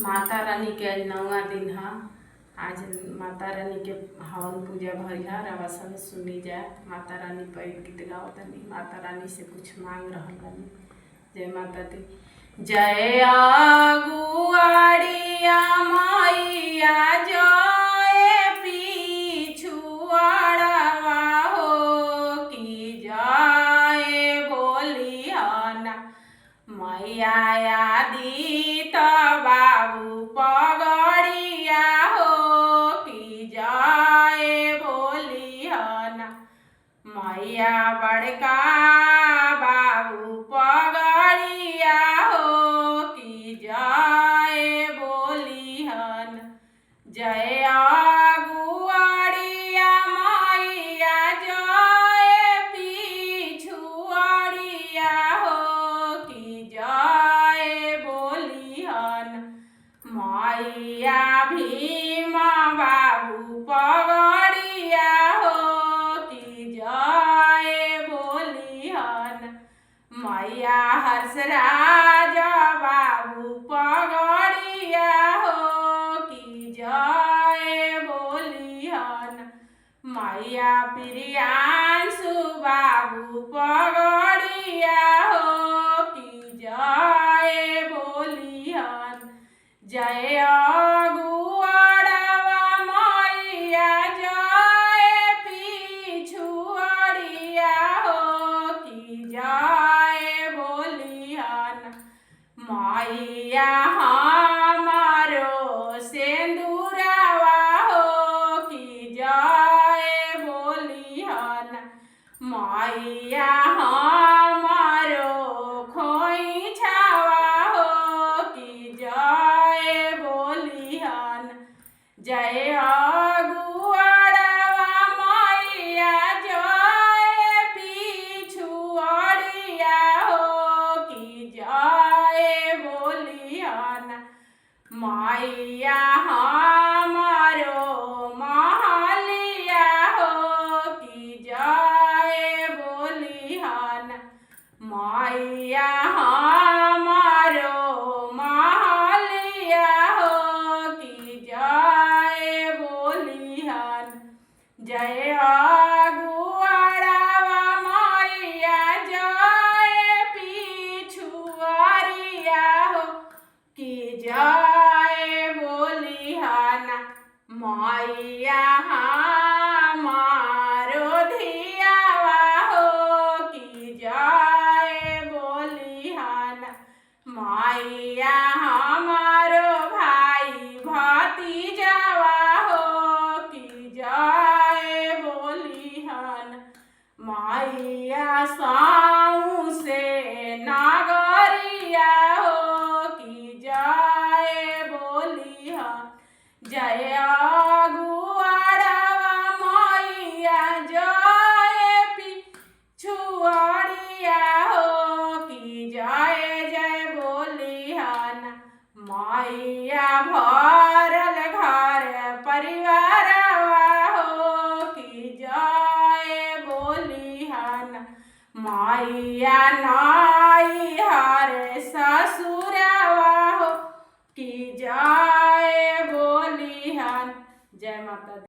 माता रानी के आज नौवा दिन है। आज माता रानी के हवन पूजा भइल है। रवा सब सुनी जाए। माता रानी पर गीत गाओ तनी। माता रानी से कुछ मांग रहल बानी। जय माता दी। जय गुआड़िया मैया जय पिछुआड़वा हो कि जय बोलिहना मैया आदि बाबू पगड़िया हो कि जय बोलिहना मैया बड़का बाबू पगड़िया हो कि जय बोलिहना जय गुआड़िया मैया जय पिछुआड़िया हो कि जय बोलिहना मैया भीमा बाबू पगड़िया हो कि जय बोलिहना मैया हर्षराज बाबू पगड़िया हो कि जय बोलिहना मैया प्रियांशु बाबू पगड़िया हो कि जय बोलिहना जय गुआड़वा मैया जय पिछुआड़िया हो कि जय बोलिहना मैया हमारो सिंदूरवा हो कि जय बोलिहना मैया हमारो खोइछावा हो कि जय बोलिहना जय गुआड़वा मैया जय पिछुआड़िया हो कि जय बोलिहना मैया हमारो महलिया हो कि जय बोलिहना मैया हमारो महलिया हो कि जय बोलिहना जय गुआड़वा मैया जय पिछुआड़िया हो कि जय बोलिहना मैया हमारो धियावा हो कि जय बोलिहना मैया हमारो भाई भतीजावा हो कि जय बोलिहना मैया साऊ से नागरिया हो कि जय बोलिहना जय गुआड़वा मैया जय पिछुआड़िया हो कि जय जय बोलिहना मैया भरल घर परिवारवा हो कि जय बोलिहना मैया नैहर ससुरवा हो कि जय बोलिहना। जय माता दी।